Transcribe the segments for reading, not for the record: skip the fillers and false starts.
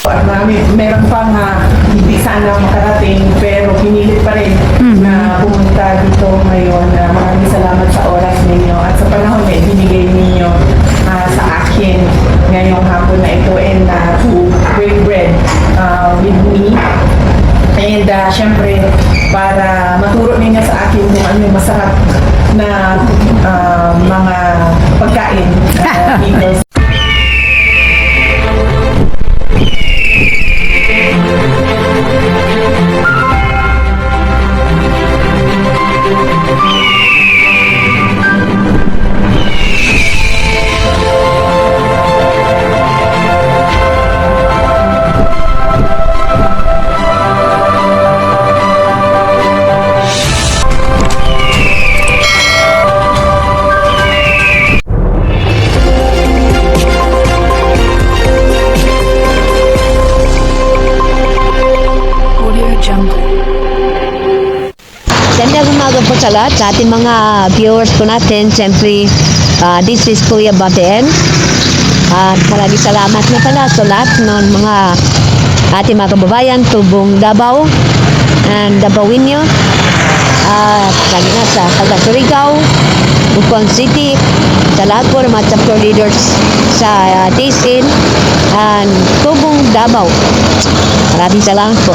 Meron pang hindi sana makarating pero pinilit pa rin na pumunta dito ngayon. Maraming salamat sa oras ninyo at sa panahon na ibinigay ninyo sa akin ngayong hapon na ito and to break bread with me. And syempre, para maturo ninyo sa akin kung ano yung masarap na mga pagkain dito. Gandang umaga po sa lahat, sa ating mga viewers po natin. Siyempre, this is Kuya Baben. At maraming salamat na pala sa lahat ng mga ating mga kababayan, tubong Davao and Davaoenyo. At lagi na sa taga Surigao, Butuan City, sa lahat po ng mga chapter leaders sa Tisin and tubong Davao. Maraming salamat po.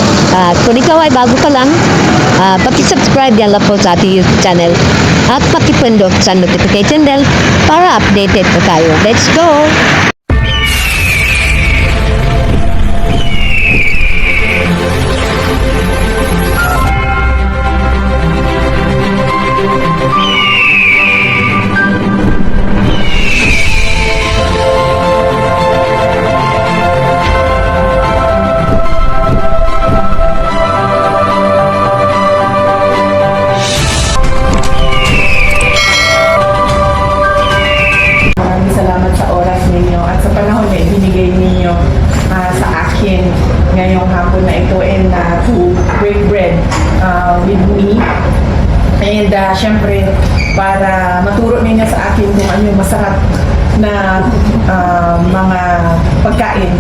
Kung ikaw ay bago pa lang, paki-subscribe yan lang po sa ating YouTube channel at pakipindot sa notification bell para updated po tayo. Let's go! Ngayong hapon na ito and to break bread with me. And syempre, para maturo ninyo sa akin kung ano yung masarap na mga pagkain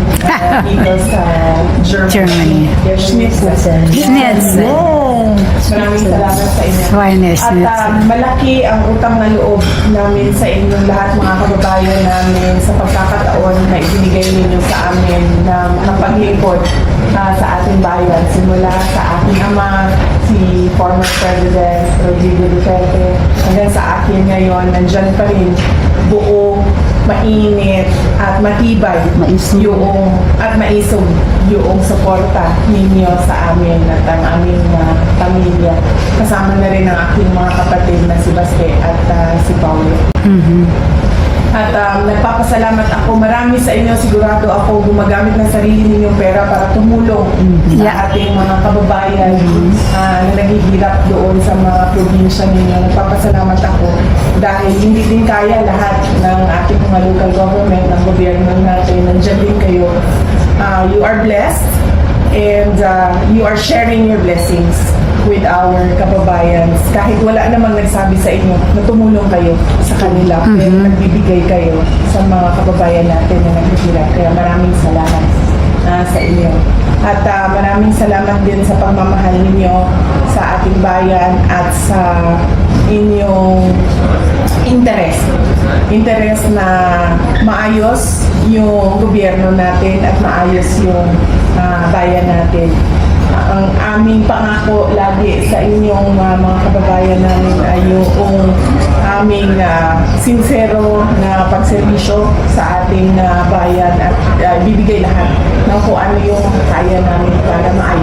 dito sa Germany. Schnitzel. Maraming salamat sa inyo. At malaki ang utang na loob namin sa inyong lahat, mga kababayan namin, sa pagkakataon na ibinigay ninyo sa amin ng paglingkod sa ating bayan. Simula sa aking ama, si former President Rodrigo Duterte, hanggang sa akin ngayon, nandyan pa rin buo, mainit at matibay maisog yung suporta ninyo sa amin at ang aming pamilya. Kasama na rin ang aking mga kapatid na si Baste at si Paulo. At nagpapasalamat ako. Marami sa inyo, sigurado ako, gumagamit ng sarili ninyong pera para tumulong sa ating mga kababayan na naghihirap doon sa mga probinsya ninyo. Nagpapasalamat ako dahil hindi din kaya lahat ng ating mga local government, ng gobyerno natin. Nandiyan din kayo. You are blessed and you are sharing your blessings with our kababayan. Kahit wala namang nagsabi sa inyo na tumulong kayo sa kanila, pero nagbibigay kayo sa mga kababayan natin na naghihirap. Kaya maraming salamat sa inyo. At maraming salamat din sa pagmamahal ninyo sa ating bayan at sa inyong interes na maayos yung gobyerno natin at maayos yung bayan natin. Ang aming pangako lagi sa inyong mga kababayan namin ay yung aming sincero na pagserbisyo sa ating bayan at bibigay lahat ng kung ano yung kaya namin para maayos